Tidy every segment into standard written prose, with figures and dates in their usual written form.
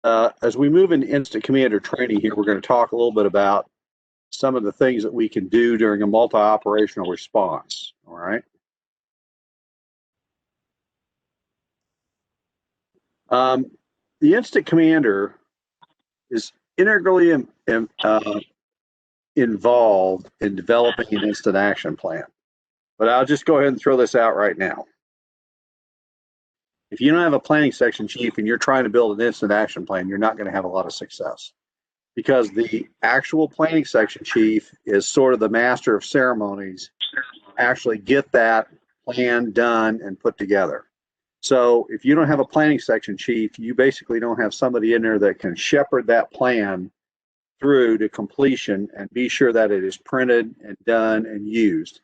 As we move into instant commander training here, we're going to talk a little bit about some of the things that we can do during a multi-operational response. All right. The instant commander is integrally involved in developing an instant action plan. But I'll just go ahead and throw this out right now. If you don't have a planning section chief and you're trying to build an instant action plan, you're not going to have a lot of success, because the actual planning section chief is sort of the master of ceremonies, actually get that plan done and put together. So if you don't have a planning section chief, you basically don't have somebody in there that can shepherd that plan through to completion and be sure that it is printed and done and used.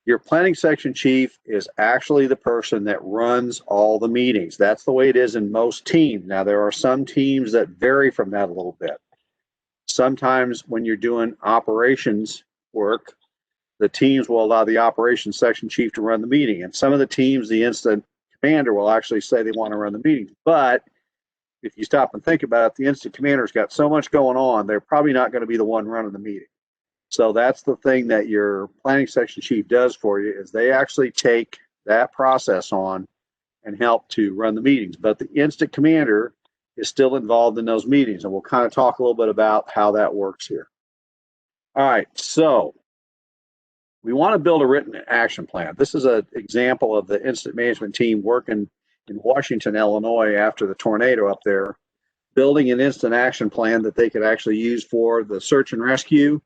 Your planning section chief is actually the person that runs all the meetings. That's the way it is in most teams. Now, there are some teams that vary from that a little bit. Sometimes when you're doing operations work, the teams will allow the operations section chief to run the meeting. And some of the teams, the instant commander will actually say they want to run the meetings. But if you stop and think about it, the instant commander's got so much going on, they're probably not going to be the one running the meeting. So that's the thing that your planning section chief does for you, is they actually take that process on and help to run the meetings. But the instant commander is still involved in those meetings, and we'll kind of talk a little bit about how that works here. All right, so we want to build a written action plan. This is an example of the incident management team working in Washington, Illinois after the tornado up there, building an instant action plan that they could actually use for the search and rescue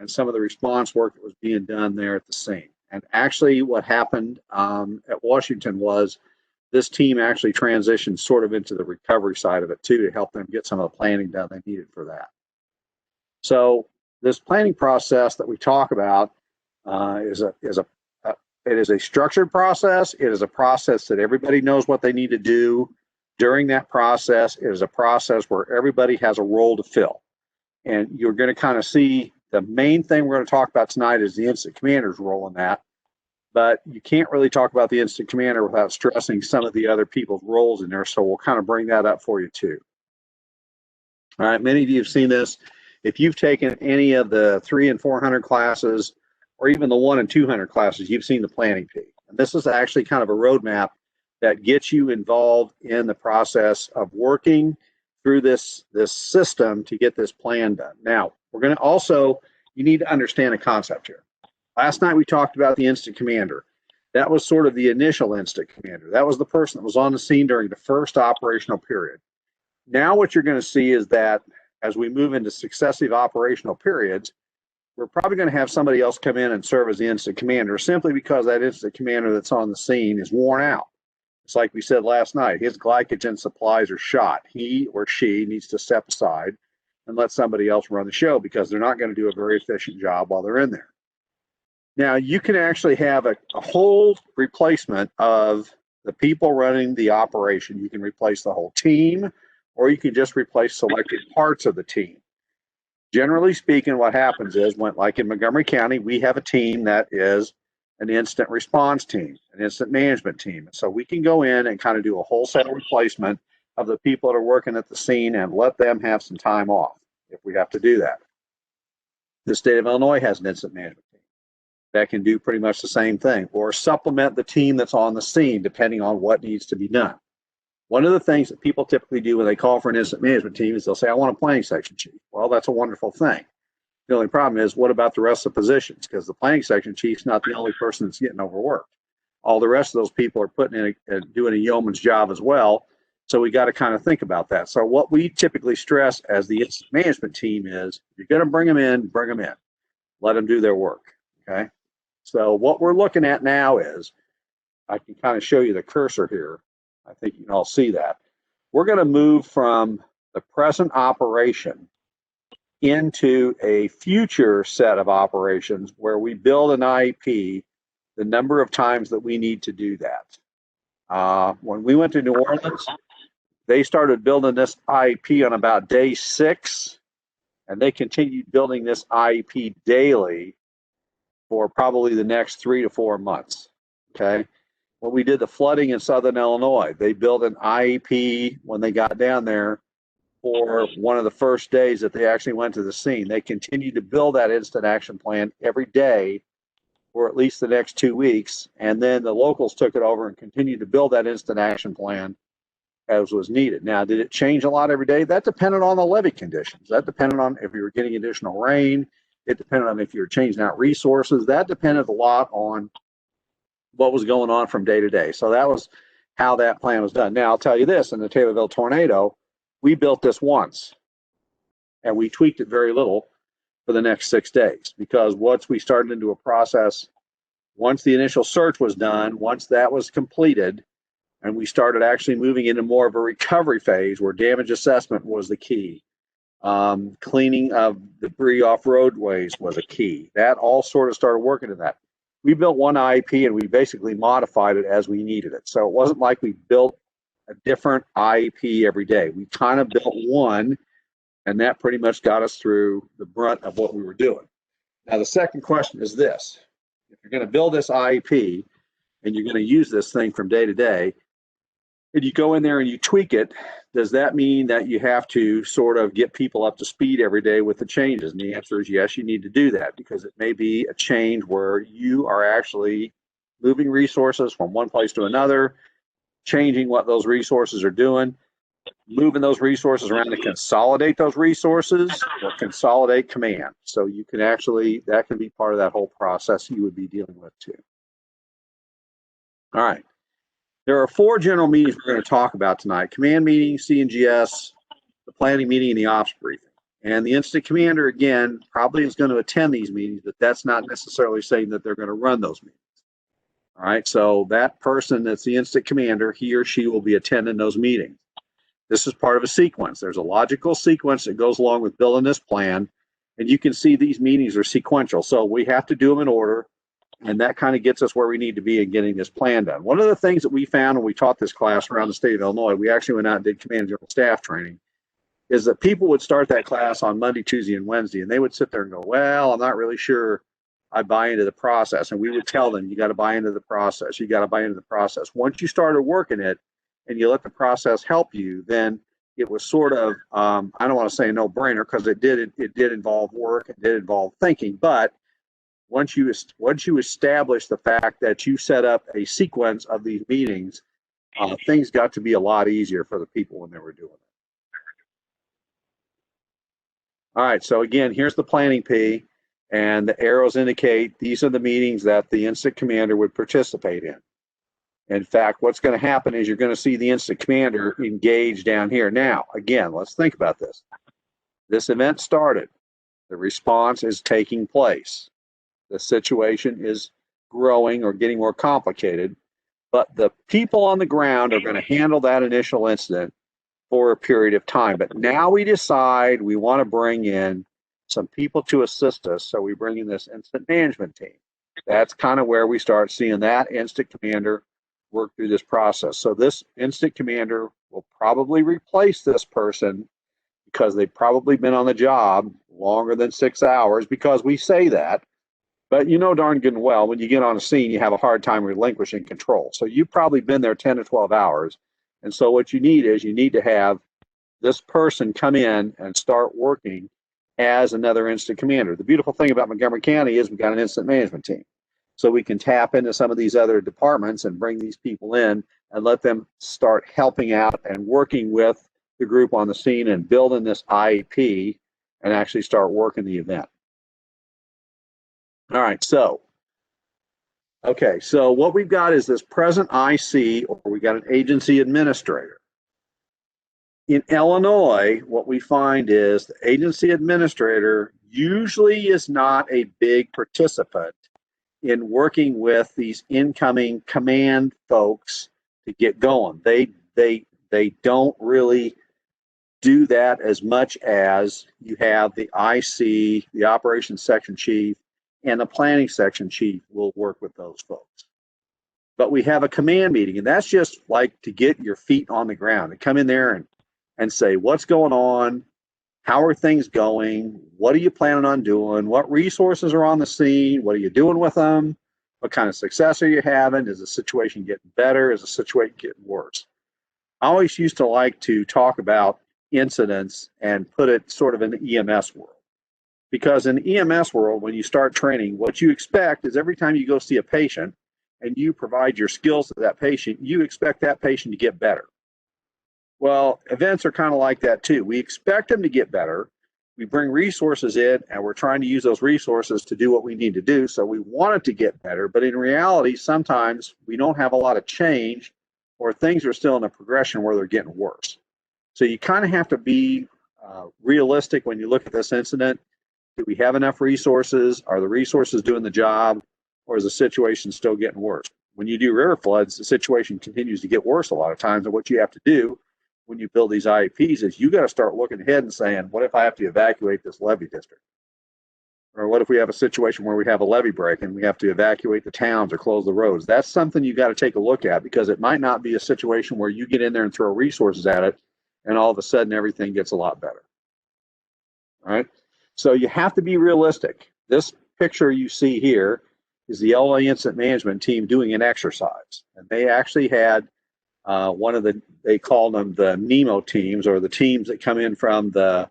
and some of the response work that was being done there at the scene. And actually what happened at Washington was this team actually transitioned sort of into the recovery side of it too, to help them get some of the planning done they needed for that. So this planning process that we talk about is a structured process. It is a process that everybody knows what they need to do during that process. It is a process where everybody has a role to fill. And you're going to kind of see the main thing we're going to talk about tonight is the instant commander's role in that. But you can't really talk about the instant commander without stressing some of the other people's roles in there. So we'll kind of bring that up for you too. All right, many of you have seen this. If you've taken any of the 300 and 400 classes, or even the 100 and 200 classes, you've seen the planning P. And this is actually kind of a roadmap that gets you involved in the process of working through this system to get this plan done. Now, we're going to also, you need to understand a concept here. Last night we talked about the instant commander. That was sort of the initial instant commander. That was the person that was on the scene during the first operational period. Now what you're going to see is that as we move into successive operational periods, we're probably going to have somebody else come in and serve as the instant commander, simply because that instant commander that's on the scene is worn out. It's like we said last night, his glycogen supplies are shot. He or she needs to step aside and let somebody else run the show, because they're not going to do a very efficient job while they're in there. Now, you can actually have a whole replacement of the people running the operation. You can replace the whole team, or you can just replace selected parts of the team. Generally speaking, what happens is, like in Montgomery County, we have a team that is an instant response team, an instant management team. So we can go in and kind of do a wholesale replacement of the people that are working at the scene and let them have some time off if we have to do that. The state of Illinois has an instant management team that can do pretty much the same thing, or supplement the team that's on the scene depending on what needs to be done. One of the things that people typically do when they call for an instant management team is they'll say, I want a planning section chief. Well, that's a wonderful thing. The only problem is, what about the rest of the positions? Because the planning section chief's not the only person that's getting overworked. All the rest of those people are putting in doing a yeoman's job as well. So we got to kind of think about that. So what we typically stress as the instant management team is, you're going to bring them in, bring them in. Let them do their work, okay? So what we're looking at now is, I can kind of show you the cursor here. I think you can all see that. We're going to move from the present operation into a future set of operations where we build an IEP the number of times that we need to do that. When we went to New Orleans, they started building this IEP on about day 6, and they continued building this IEP daily for probably the next 3 to 4 months, okay? When we did the flooding in Southern Illinois, they built an IEP when they got down there for one of the first days that they actually went to the scene. They continued to build that instant action plan every day for at least the next 2 weeks. And then the locals took it over and continued to build that instant action plan as was needed. Now, did it change a lot every day? That depended on the levee conditions. That depended on if you were getting additional rain. It depended on if you were changing out resources. That depended a lot on what was going on from day to day. So that was how that plan was done. Now, I'll tell you this, in the Taylorville tornado, we built this once, and we tweaked it very little for the next 6 days, because once we started into a process, once the initial search was done, once that was completed, and we started actually moving into more of a recovery phase where damage assessment was the key. Cleaning of debris off roadways was a key. That all sort of started working in that. We built one IEP and we basically modified it as we needed it. So it wasn't like we built a different IEP every day. We kind of built one, and that pretty much got us through the brunt of what we were doing. Now, the second question is this. If you're going to build this IEP and you're going to use this thing from day to day, and you go in there and you tweak it, does that mean that you have to sort of get people up to speed every day with the changes? And the answer is yes, you need to do that, because it may be a change where you are actually moving resources from one place to another, changing what those resources are doing, moving those resources around to consolidate those resources or consolidate command. So you can actually, that can be part of that whole process you would be dealing with too. All right. There are 4 general meetings we're going to talk about tonight: command meeting, CNGS, the planning meeting, and the ops briefing. And the incident commander, again, probably is going to attend these meetings, but that's not necessarily saying that they're going to run those meetings. All right, so that person that's the incident commander, he or she will be attending those meetings. This is part of a sequence. There's a logical sequence that goes along with building this plan, and you can see these meetings are sequential. So we have to do them in order. And that kind of gets us where we need to be in getting this plan done. One of the things that we found when we taught this class around the state of Illinois, we actually went out and did command and general staff training, is that people would start that class on Monday, Tuesday, and Wednesday, and they would sit there and go, well, I'm not really sure I buy into the process. And we would tell them, you got to buy into the process. You got to buy into the process. Once you started working it and you let the process help you, then it was sort of, I don't want to say a no-brainer, because it did involve work, it did involve thinking, but once you establish the fact that you set up a sequence of these meetings, things got to be a lot easier for the people when they were doing it. All right, so again, here's the planning P, and the arrows indicate these are the meetings that the incident commander would participate in. In fact, what's going to happen is you're going to see the incident commander engage down here. Now, again, let's think about this. This event started. The response is taking place. The situation is growing or getting more complicated, but the people on the ground are going to handle that initial incident for a period of time. But now we decide we want to bring in some people to assist us, so we bring in this incident management team. That's kind of where we start seeing that incident commander work through this process. So this incident commander will probably replace this person because they've probably been on the job longer than 6 hours, because we say that. But you know darn good and well, when you get on a scene, you have a hard time relinquishing control. So you've probably been there 10 to 12 hours. And so what you need is you need to have this person come in and start working as another incident commander. The beautiful thing about Montgomery County is we've got an incident management team. So we can tap into some of these other departments and bring these people in and let them start helping out and working with the group on the scene and building this IEP and actually start working the event. All right, so what we've got is this present IC, or we got an agency administrator. In Illinois, what we find is the agency administrator usually is not a big participant in working with these incoming command folks to get going. They don't really do that as much as you have the IC, the operations section chief, and the planning section chief will work with those folks. But we have a command meeting, and that's just like to get your feet on the ground, to come in there and say, what's going on? How are things going? What are you planning on doing? What resources are on the scene? What are you doing with them? What kind of success are you having? Is the situation getting better? Is the situation getting worse? I always used to like to talk about incidents and put it sort of in the EMS world. Because in the EMS world, when you start training, what you expect is every time you go see a patient and you provide your skills to that patient, you expect that patient to get better. Well, events are kind of like that too. We expect them to get better. We bring resources in and we're trying to use those resources to do what we need to do. So we want it to get better. But in reality, sometimes we don't have a lot of change or things are still in a progression where they're getting worse. So you kind of have to be realistic when you look at this incident. Do we have enough resources? Are the resources doing the job? Or is the situation still getting worse? When you do river floods, the situation continues to get worse a lot of times. And what you have to do when you build these IEPs is you got to start looking ahead and saying, what if I have to evacuate this levee district? Or what if we have a situation where we have a levee break and we have to evacuate the towns or close the roads? That's something you got to take a look at, because it might not be a situation where you get in there and throw resources at it and all of a sudden everything gets a lot better. All right. So you have to be realistic. This picture you see here is the LA Incident Management team doing an exercise. And they actually had they called them the NEMO teams, or the teams that come in from the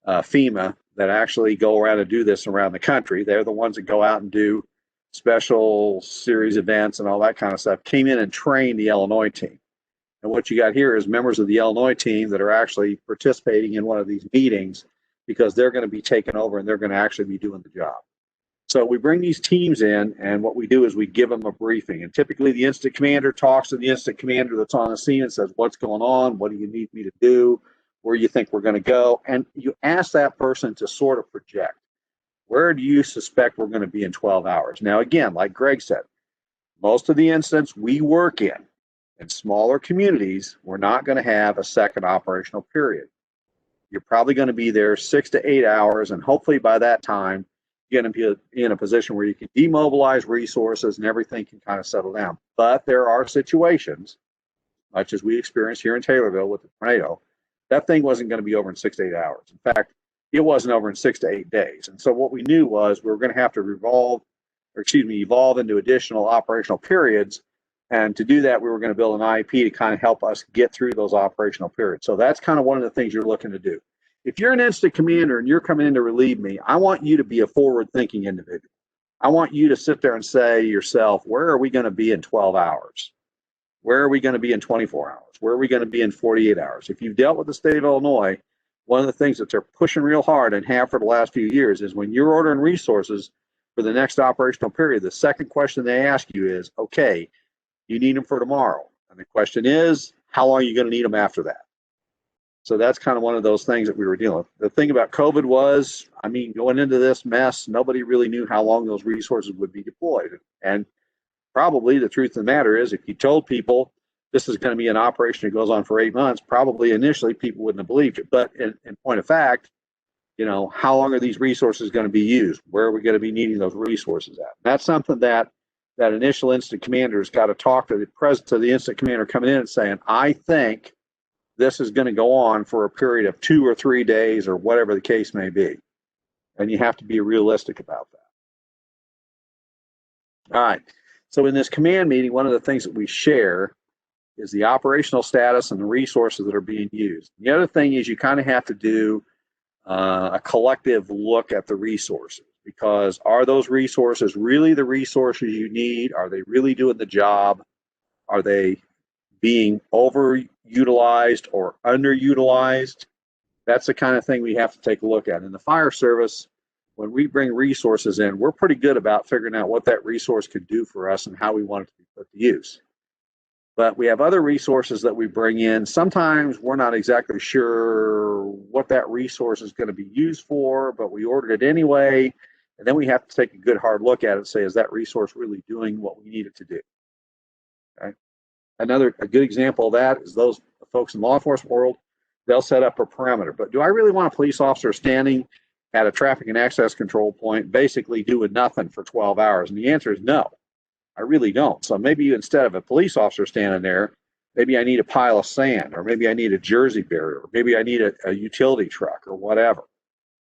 FEMA that actually go around and do this around the country. They're the ones that go out and do special series events and all that kind of stuff, came in and trained the Illinois team. And what you got here is members of the Illinois team that are actually participating in one of these meetings, because they're going to be taking over and they're going to actually be doing the job. So we bring these teams in, and what we do is we give them a briefing. And typically the incident commander talks to the incident commander that's on the scene and says, what's going on? What do you need me to do? Where do you think we're going to go? And you ask that person to sort of project. Where do you suspect we're going to be in 12 hours? Now, again, like Greg said, most of the incidents we work in smaller communities, we're not going to have a second operational period. You're probably going to be there 6 to 8 hours, and hopefully by that time, you're going to be in a position where you can demobilize resources and everything can kind of settle down. But there are situations, much as we experienced here in Taylorville with the tornado, that thing wasn't going to be over in 6 to 8 hours. In fact, it wasn't over in 6 to 8 days. And so what we knew was we were going to have to evolve into additional operational periods. And to do that, we were going to build an IEP to kind of help us get through those operational periods. So that's kind of one of the things you're looking to do. If you're an incident commander and you're coming in to relieve me, I want you to be a forward-thinking individual. I want you to sit there and say to yourself, where are we going to be in 12 hours? Where are we going to be in 24 hours? Where are we going to be in 48 hours? If you've dealt with the state of Illinois, one of the things that they're pushing real hard and have for the last few years is when you're ordering resources for the next operational period, the second question they ask you is, okay, you need them for tomorrow. And the question is, how long are you going to need them after that? So that's kind of one of those things that we were dealing with. The thing about COVID was, I mean, going into this mess, nobody really knew how long those resources would be deployed. And probably the truth of the matter is, if you told people this is going to be an operation that goes on for 8 months, probably initially people wouldn't have believed it. But in point of fact, you know, how long are these resources going to be used? Where are we going to be needing those resources at? That's something that initial incident commander has got to talk to the incident commander coming in and saying, I think this is going to go on for a period of 2 or 3 days or whatever the case may be. And you have to be realistic about that. All right. So in this command meeting, one of the things that we share is the operational status and the resources that are being used. The other thing is you kind of have to do a collective look at the resources, because are those resources really the resources you need? Are they really doing the job? Are they being overutilized or underutilized? That's the kind of thing we have to take a look at. In the fire service, when we bring resources in, we're pretty good about figuring out what that resource could do for us and how we want it to be put to use. But we have other resources that we bring in. Sometimes we're not exactly sure what that resource is going to be used for, but we ordered it anyway. And then we have to take a good hard look at it and say, is that resource really doing what we need it to do? Okay. A good example of that is those folks in the law enforcement world, they'll set up a perimeter. But do I really want a police officer standing at a traffic and access control point basically doing nothing for 12 hours? And the answer is no, I really don't. So maybe instead of a police officer standing there, maybe I need a pile of sand, or maybe I need a Jersey barrier, or maybe I need a utility truck or whatever.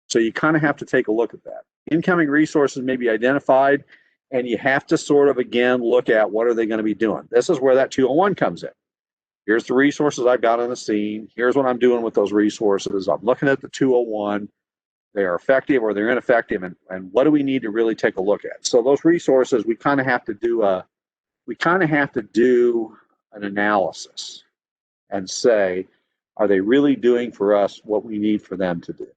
So you kind of have to take a look at that. Incoming resources may be identified, and you have to sort of, again, look at what are they going to be doing. This is where that 201 comes in. Here's the resources I've got on the scene. Here's what I'm doing with those resources. I'm looking at the 201. They are effective or they're ineffective, and what do we need to really take a look at? So those resources, we kind of have to do an analysis and say, are they really doing for us what we need for them to do?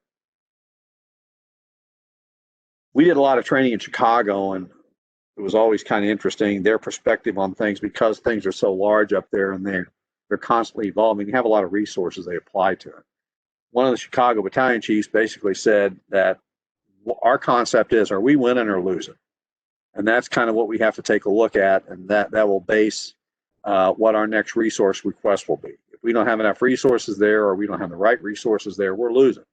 We did a lot of training in Chicago, and it was always kind of interesting, their perspective on things, because things are so large up there and they're constantly evolving. You have a lot of resources they apply to it. One of the Chicago battalion chiefs basically said that our concept is, are we winning or losing? And that's kind of what we have to take a look at, and that will base what our next resource request will be. If we don't have enough resources there, or we don't have the right resources there, we're losing.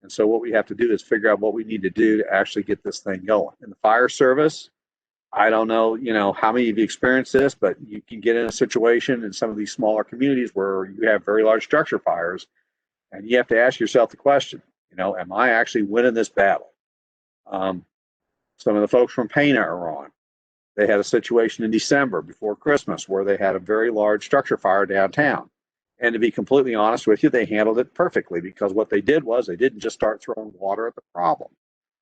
And so what we have to do is figure out what we need to do to actually get this thing going. In the fire service, I don't know, how many of you experienced this, but you can get in a situation in some of these smaller communities where you have very large structure fires, and you have to ask yourself the question, am I actually winning this battle? Some of the folks from Pana are on. They had a situation in December before Christmas where they had a very large structure fire downtown. And to be completely honest with you, they handled it perfectly, because what they did was they didn't just start throwing water at the problem.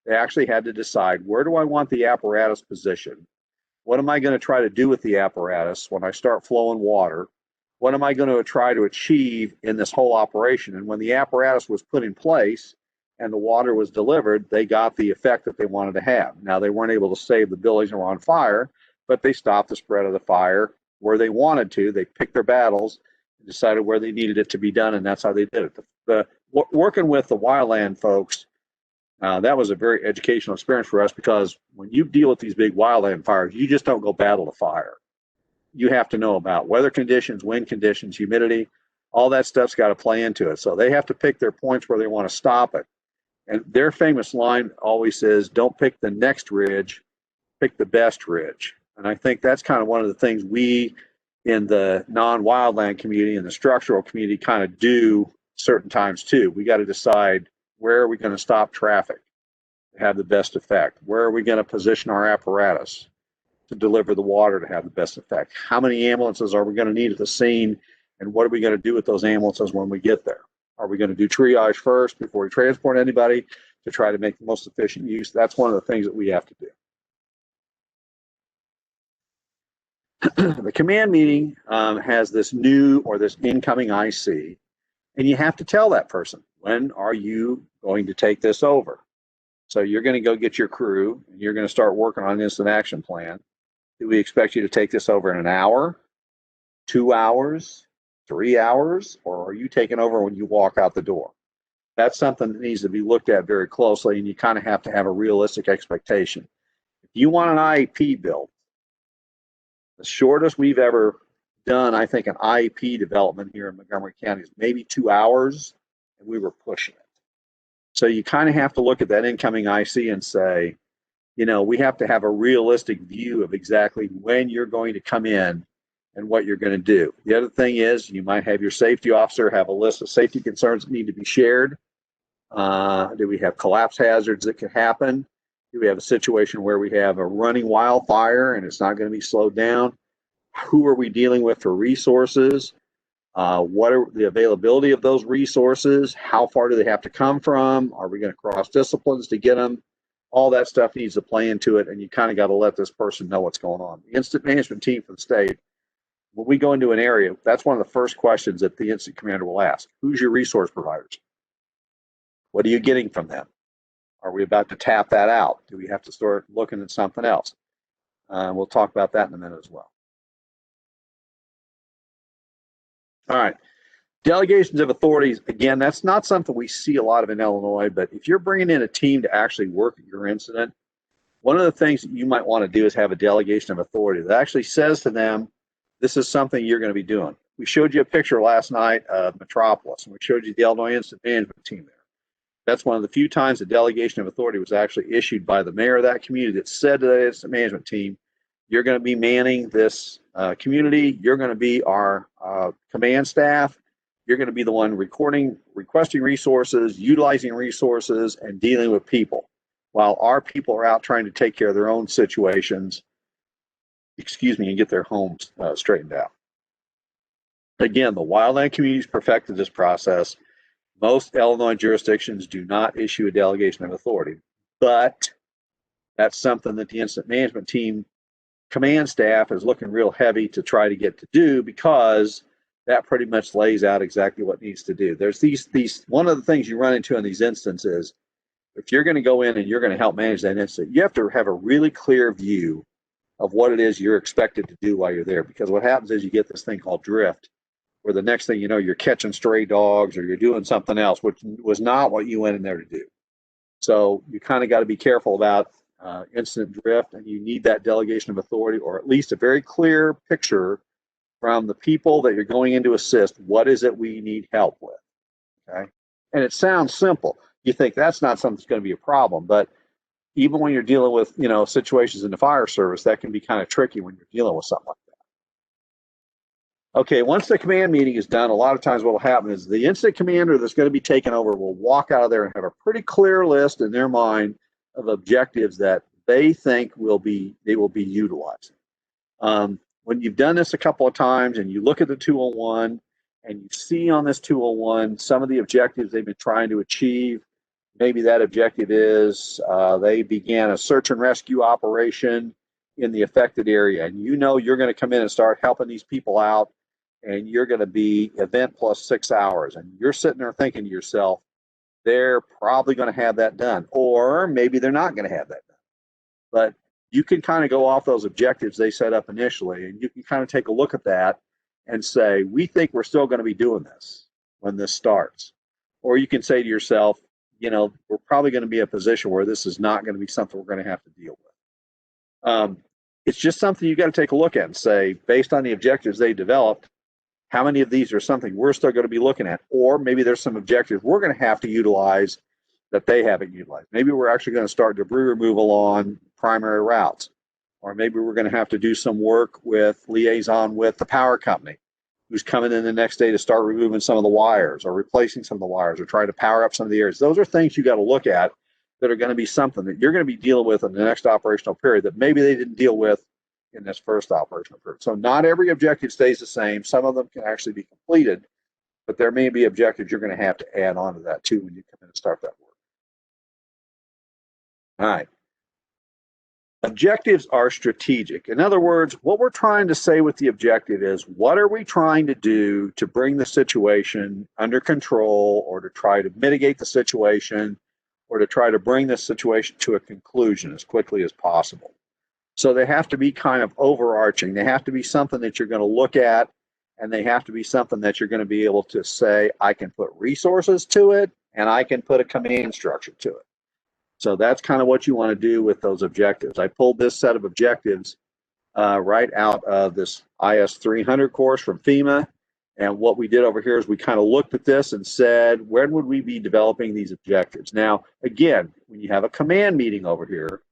They actually had to decide, where do I want the apparatus positioned? What am I going to try to do with the apparatus when I start flowing water? What am I going to try to achieve in this whole operation? And when the apparatus was put in place and the water was delivered, they got the effect that they wanted to have. Now, they weren't able to save the buildings that were on fire, but they stopped the spread of the fire where they wanted to. They picked their battles and decided where they needed it to be done, and that's how they did it. Working with the wildland folks, that was a very educational experience for us, because when you deal with these big wildland fires, you just don't go battle the fire. You have to know about weather conditions, wind conditions, humidity, all that stuff's got to play into it. So they have to pick their points where they want to stop it. And their famous line always says, don't pick the next ridge, pick the best ridge. And I think that's kind of one of the things we in the non-wildland community and the structural community kind of do certain times too. We got to decide, where are we going to stop traffic to have the best effect? Where are we going to position our apparatus to deliver the water to have the best effect? How many ambulances are we going to need at the scene? And what are we going to do with those ambulances when we get there? Are we going to do triage first before we transport anybody to try to make the most efficient use? That's one of the things that we have to do. The command meeting has this new or this incoming IC, and you have to tell that person, when are you going to take this over? So you're going to go get your crew, and you're going to start working on an instant action plan. Do we expect you to take this over in an hour, 2 hours, 3 hours, or are you taking over when you walk out the door? That's something that needs to be looked at very closely, and you kind of have to have a realistic expectation. If you want an IEP built, the shortest we've ever done, I think, an IEP development here in Montgomery County is maybe 2 hours, and we were pushing it. So you kind of have to look at that incoming IC and say, we have to have a realistic view of exactly when you're going to come in and what you're going to do. The other thing is, you might have your safety officer have a list of safety concerns that need to be shared. Do we have collapse hazards that could happen? Do we have a situation where we have a running wildfire and it's not going to be slowed down? Who are we dealing with for resources? What are the availability of those resources? How far do they have to come from? Are we going to cross disciplines to get them? All that stuff needs to play into it, and you kind of got to let this person know what's going on. The incident management team for the state, when we go into an area, that's one of the first questions that the incident commander will ask. Who's your resource providers? What are you getting from them? Are we about to tap that out? Do we have to start looking at something else? We'll talk about that in a minute as well. All right. Delegations of authorities, again, that's not something we see a lot of in Illinois, but if you're bringing in a team to actually work at your incident, one of the things that you might want to do is have a delegation of authority that actually says to them, this is something you're going to be doing. We showed you a picture last night of Metropolis, and we showed you the Illinois Incident Management team there. That's one of the few times the delegation of authority was actually issued by the mayor of that community that said to the incident management team, you're going to be manning this community. You're going to be our command staff. You're going to be the one requesting resources, utilizing resources, and dealing with people, while our people are out trying to take care of their own situations, and get their homes straightened out. Again, the wildland communities perfected this process. Most Illinois jurisdictions do not issue a delegation of authority, but that's something that the incident management team command staff is looking real heavy to try to get to do, because that pretty much lays out exactly what needs to do. There's these one of the things you run into in these instances, if you're going to go in and you're going to help manage that incident, you have to have a really clear view of what it is you're expected to do while you're there. Because what happens is you get this thing called drift, where the next thing you know, you're catching stray dogs or you're doing something else, which was not what you went in there to do. So you kind of got to be careful about incident drift, and you need that delegation of authority, or at least a very clear picture from the people that you're going in to assist. What is it we need help with? Okay. And it sounds simple. You think that's not something that's going to be a problem, but even when you're dealing with, situations in the fire service, that can be kind of tricky when you're dealing with something like that. Okay, once the command meeting is done, a lot of times what will happen is the incident commander that's going to be taken over will walk out of there and have a pretty clear list in their mind of objectives that they think they will be utilizing. When you've done this a couple of times and you look at the 201 and you see on this 201 some of the objectives they've been trying to achieve, maybe that objective is they began a search and rescue operation in the affected area, and you're going to come in and start helping these people out, and you're going to be event plus 6 hours, and you're sitting there thinking to yourself, they're probably going to have that done, or maybe they're not going to have that done. But you can kind of go off those objectives they set up initially, and you can kind of take a look at that and say, we think we're still going to be doing this when this starts. Or you can say to yourself, we're probably going to be in a position where this is not going to be something we're going to have to deal with. It's just something you got to take a look at and say, based on the objectives they developed, how many of these are something we're still going to be looking at? Or maybe there's some objectives we're going to have to utilize that they haven't utilized. Maybe we're actually going to start debris removal on primary routes. Or maybe we're going to have to do some work with liaison with the power company, who's coming in the next day to start removing some of the wires or replacing some of the wires or trying to power up some of the areas. Those are things you got to look at that are going to be something that you're going to be dealing with in the next operational period that maybe they didn't deal with in this first operational period. So not every objective stays the same. Some of them can actually be completed, but there may be objectives you're going to have to add on to that too when you come in and start that work. All right. Objectives are strategic. In other words, what we're trying to say with the objective is, what are we trying to do to bring the situation under control, or to try to mitigate the situation, or to try to bring this situation to a conclusion as quickly as possible. So they have to be kind of overarching. They have to be something that you're going to look at, and they have to be something that you're going to be able to say, I can put resources to it, and I can put a command structure to it. So that's kind of what you want to do with those objectives. I pulled this set of objectives right out of this IS 300 course from FEMA. And what we did over here is we kind of looked at this and said, when would we be developing these objectives? Now, again, when you have a command meeting over here,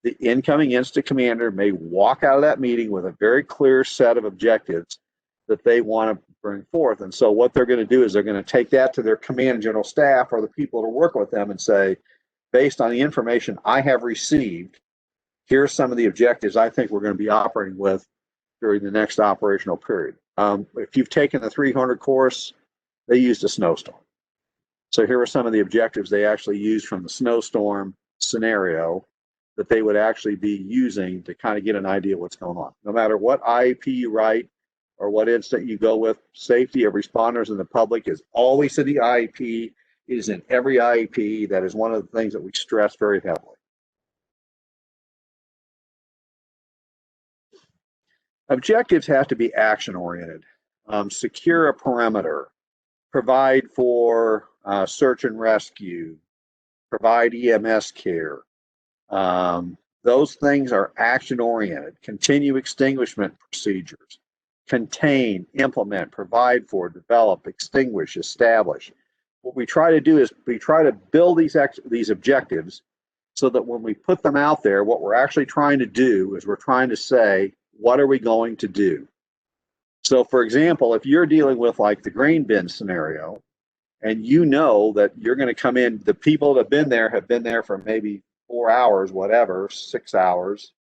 the incoming incident commander may walk out of that meeting with a very clear set of objectives that they want to bring forth. And so what they're going to do is they're going to take that to their command and general staff or the people that are working with them and say, based on the information I have received, here's some of the objectives I think we're going to be operating with during the next operational period. If you've taken the 300 course, they used a snowstorm. So here are some of the objectives they actually used from the snowstorm scenario that they would actually be using to kind of get an idea of what's going on. No matter what IEP you write or what incident you go with, safety of responders and the public is always in the IEP, is in every IEP. That is one of the things that we stress very heavily. Objectives have to be action-oriented. Secure a perimeter, provide for search and rescue, provide EMS care. Those things are action-oriented. Continue extinguishment procedures. Contain, implement, provide for, develop, extinguish, establish. What we try to do is we try to build these objectives so that when we put them out there, what we're actually trying to do is we're trying to say, what are we going to do? So for example, if you're dealing with like the grain bin scenario, and you know that you're going to come in, the people that have been there for maybe 4 hours, whatever, 6 hours,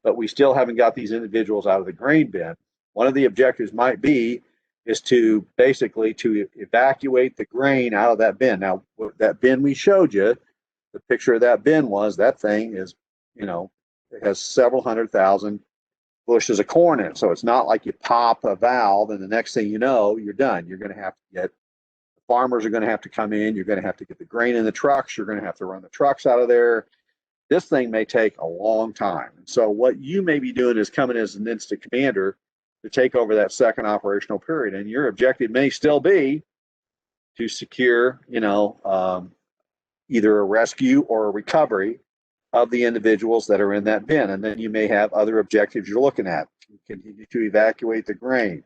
but we still haven't got these individuals out of the grain bin. One of the objectives might be, is to basically to evacuate the grain out of that bin. Now, that bin we showed you, the picture of that bin was that thing is, you know, it has several 100,000 bushels of corn in it. So it's not like you pop a valve and the next thing you know, you're done. You're going to have to get, the farmers are going to have to come in. You're going to have to get the grain in the trucks. You're going to have to run the trucks out of there. This thing may take a long time. So what you may be doing is coming as an instant commander to take over that second operational period. And your objective may still be to secure, you know, either a rescue or a recovery of the individuals that are in that bin. And then you may have other objectives you're looking at. Continue to evacuate the grain,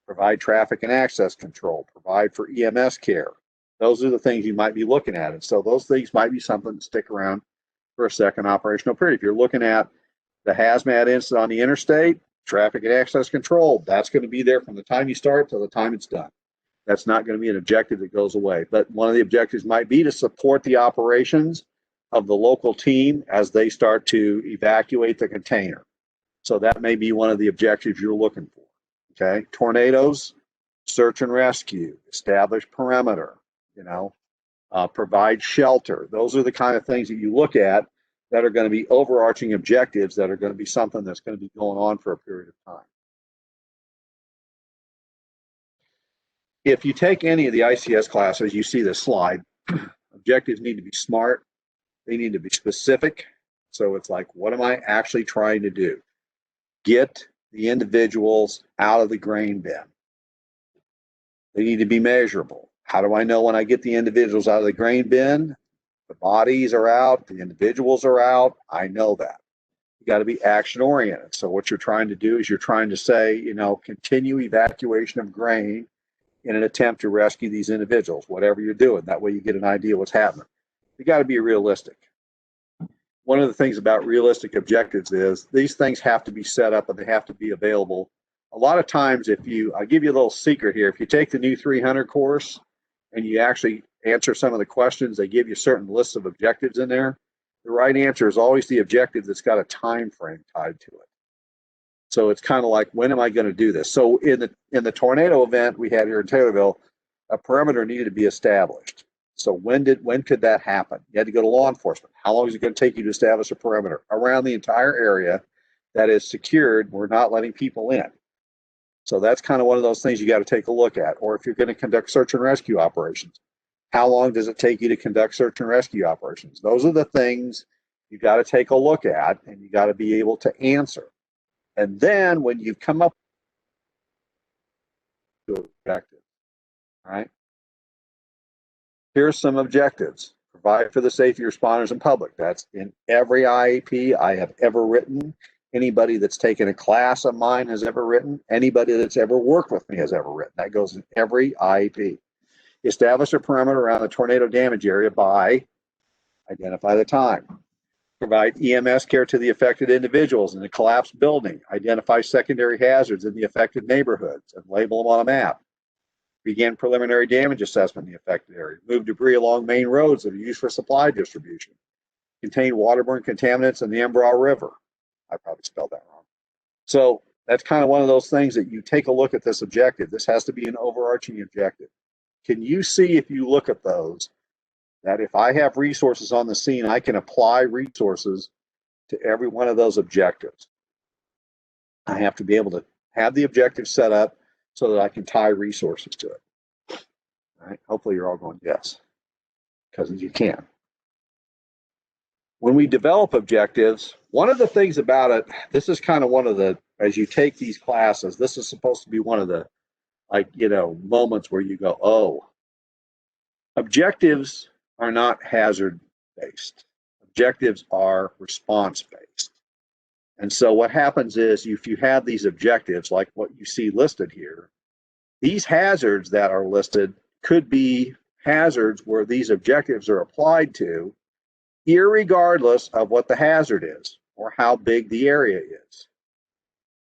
provide traffic and access control, provide for EMS care. Those are the things you might be looking at. And so those things might be something to stick around for a second operational period. If you're looking at the hazmat incident on the interstate, traffic and access control, that's going to be there from the time you start to the time it's done. That's not going to be an objective that goes away. But one of the objectives might be to support the operations of the local team as they start to evacuate the container. So that may be one of the objectives you're looking for. Okay, tornadoes, search and rescue, establish perimeter, you know, provide shelter. Those are the kind of things that you look at that are going to be overarching objectives that are going to be something that's going to be going on for a period of time. If you take any of the ICS classes, you see this slide. Objectives need to be SMART. They need to be specific. So it's like, what am I actually trying to do? Get the individuals out of the grain bin. They need to be measurable. How do I know when I get the individuals out of the grain bin? The bodies are out, the individuals are out. I know that. You got to be action oriented. So what you're trying to do is you're trying to say, you know, continue evacuation of grain in an attempt to rescue these individuals, whatever you're doing. That way you get an idea what's happening. You got to be realistic. One of the things about realistic objectives is these things have to be set up and they have to be available. A lot of times, I'll give you a little secret here. If you take the new 300 course and you actually answer some of the questions, they give you certain lists of objectives in there. The right answer is always the objective that's got a time frame tied to it. So it's kind of like, when am I going to do this? So in the tornado event we had here in Taylorville, a perimeter needed to be established. So when could that happen? You had to go to law enforcement. How long is it going to take you to establish a perimeter around the entire area that is secured? We're not letting people in. So that's kind of one of those things you got to take a look at. Or if you're going to conduct search and rescue operations, how long does it take you to conduct search and rescue operations? Those are the things you got to take a look at and you got to be able to answer. And then when you come up with objectives, all right? Here's some objectives. Provide for the safety of responders and public. That's in every IEP I have ever written. Anybody that's taken a class of mine has ever written. Anybody that's ever worked with me has ever written. That goes in every IEP. Establish a perimeter around the tornado damage area by identify the time. Provide EMS care to the affected individuals in the collapsed building. Identify secondary hazards in the affected neighborhoods and label them on a map. Begin preliminary damage assessment in the affected area. Move debris along main roads that are used for supply distribution. Contain waterborne contaminants in the Embraer River. I probably spelled that wrong. So that's kind of one of those things that you take a look at this objective. This has to be an overarching objective. Can you see, if you look at those, that if I have resources on the scene, I can apply resources to every one of those objectives? I have to be able to have the objective set up so that I can tie resources to it. All right. Hopefully you're all going yes, because you can. When we develop objectives, one of the things about it, this is kind of one of the, as you take these classes, this is supposed to be one of the, like, you know, moments where you go, oh, objectives are not hazard based. Objectives are response based. And so what happens is, if you have these objectives like what you see listed here, these hazards that are listed could be hazards where these objectives are applied to, irregardless of what the hazard is or how big the area is.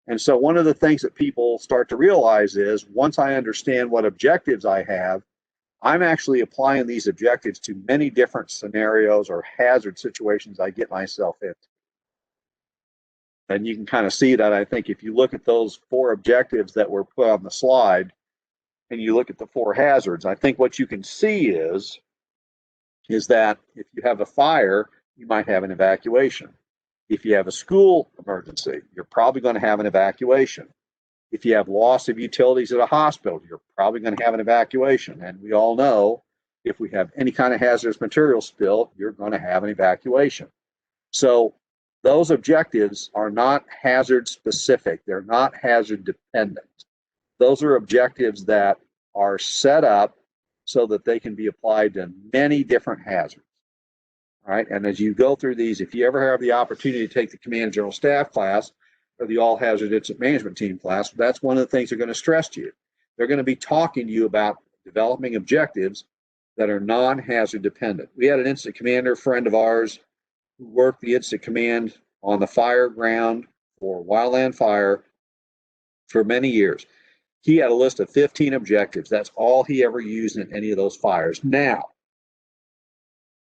And so one of the things that people start to realize is, once I understand what objectives I have, I'm actually applying these objectives to many different scenarios or hazard situations I get myself into. And you can kind of see that, I think, if you look at those 4 objectives that were put on the slide, and you look at the 4 hazards, I think what you can see is that if you have a fire, you might have an evacuation. If you have a school emergency, you're probably going to have an evacuation. If you have loss of utilities at a hospital, you're probably going to have an evacuation. And we all know if we have any kind of hazardous material spill, you're going to have an evacuation. So those objectives are not hazard specific. They're not hazard dependent. Those are objectives that are set up so that they can be applied to many different hazards. All right. And as you go through these, if you ever have the opportunity to take the Command General Staff class or the All Hazard Incident Management Team class, that's one of the things they're going to stress to you. They're going to be talking to you about developing objectives that are non-hazard dependent. We had an incident commander friend of ours who worked the incident command on the fire ground for wildland fire for many years. He had a list of 15 objectives. That's all he ever used in any of those fires. Now,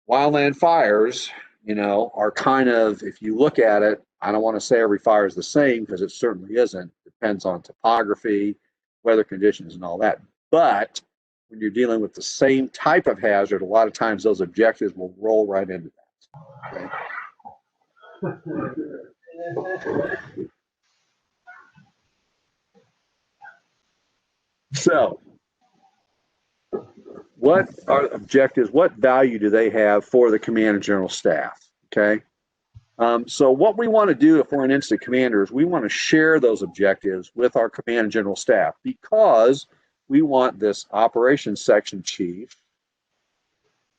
wildland fires, are kind of, if you look at it, I don't want to say every fire is the same because it certainly isn't. It depends on topography, weather conditions, and all that. But when you're dealing with the same type of hazard, a lot of times those objectives will roll right into that. Okay? So, what are objectives? What value do they have for the Command and General Staff? Okay. So what we want to do if we're an incident commander is we want to share those objectives with our Command and General Staff because we want this operations section chief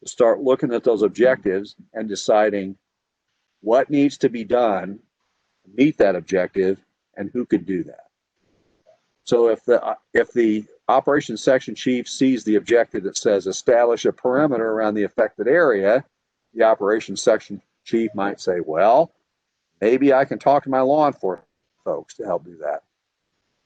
to start looking at those objectives and deciding what needs to be done to meet that objective and who could do that. So if the operations section chief sees the objective that says establish a perimeter around the affected area, the operations section chief might say, well, maybe I can talk to my law enforcement folks to help do that.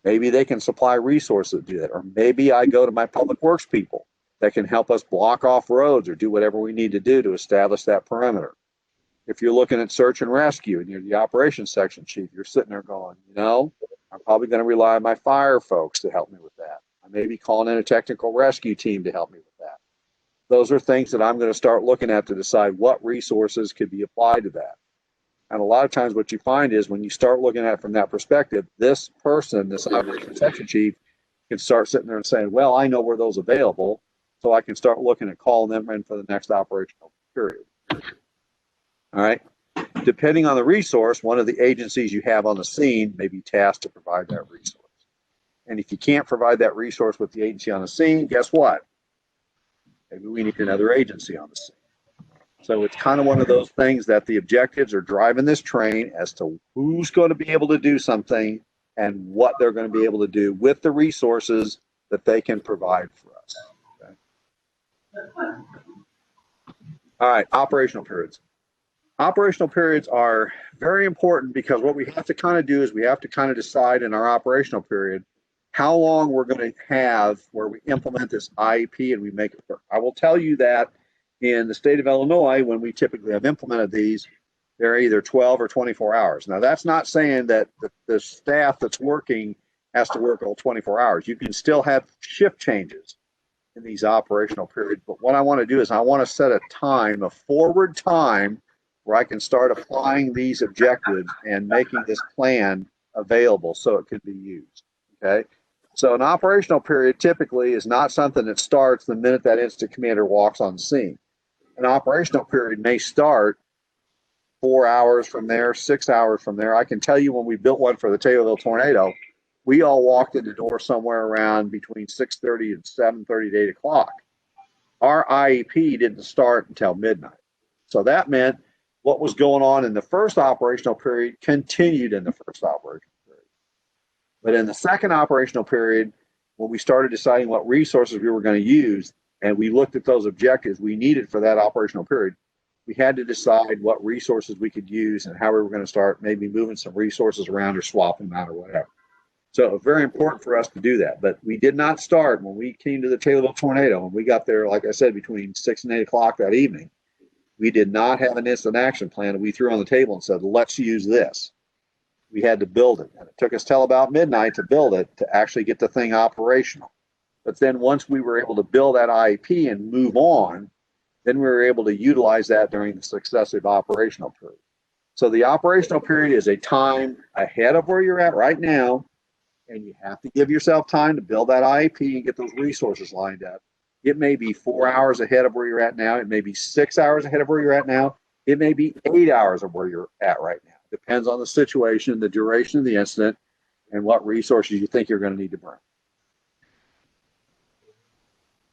Maybe they can supply resources to do that. Or maybe I go to my public works people that can help us block off roads or do whatever we need to do to establish that perimeter. If you're looking at search and rescue and you're the operations section chief, you're sitting there going, I'm probably going to rely on my fire folks to help me with that. I may be calling in a technical rescue team to help me with that. Those are things that I'm going to start looking at to decide what resources could be applied to that. And a lot of times what you find is when you start looking at it from that perspective, this person, this operations section chief, can start sitting there and saying, well, I know where those are available, so I can start looking at calling them in for the next operational period. All right. Depending on the resource, one of the agencies you have on the scene may be tasked to provide that resource. And if you can't provide that resource with the agency on the scene, guess what? Maybe we need another agency on the scene. So it's kind of one of those things that the objectives are driving this train as to who's going to be able to do something and what they're going to be able to do with the resources that they can provide for us. Okay? All right, operational periods. Operational periods are very important because what we have to kind of do is we have to kind of decide in our operational period how long we're going to have where we implement this IEP and we make it work. I will tell you that in the state of Illinois, when we typically have implemented these, they're either 12 or 24 hours. Now, that's not saying that the staff that's working has to work all 24 hours. You can still have shift changes in these operational periods. But what I want to do is I want to set a time, a forward time, where I can start applying these objectives and making this plan available so it can be used. Okay. So an operational period typically is not something that starts the minute that incident commander walks on the scene. An operational period may start 4 hours from there, 6 hours from there. I can tell you when we built one for the Taylorville tornado, we all walked in the door somewhere around between 6:30 and 7:30 to 8 o'clock. Our IEP didn't start until midnight. So that meant what was going on in the first operational period continued in the first operational period. But in the second operational period, when we started deciding what resources we were going to use, and we looked at those objectives we needed for that operational period, we had to decide what resources we could use and how we were going to start maybe moving some resources around or swapping them out or whatever. So it was very important for us to do that. But we did not start when we came to the Taylorville tornado. When we got there, like I said, between 6 and 8 o'clock that evening, we did not have an instant action plan that we threw on the table and said, let's use this. We had to build it. And it took us till about midnight to build it to actually get the thing operational. But then once we were able to build that IEP and move on, then we were able to utilize that during the successive operational period. So the operational period is a time ahead of where you're at right now, and you have to give yourself time to build that IEP and get those resources lined up. It may be 4 hours ahead of where you're at now. It may be 6 hours ahead of where you're at now. It may be 8 hours of where you're at right now. Depends on the situation, the duration of the incident, and what resources you think you're going to need to bring.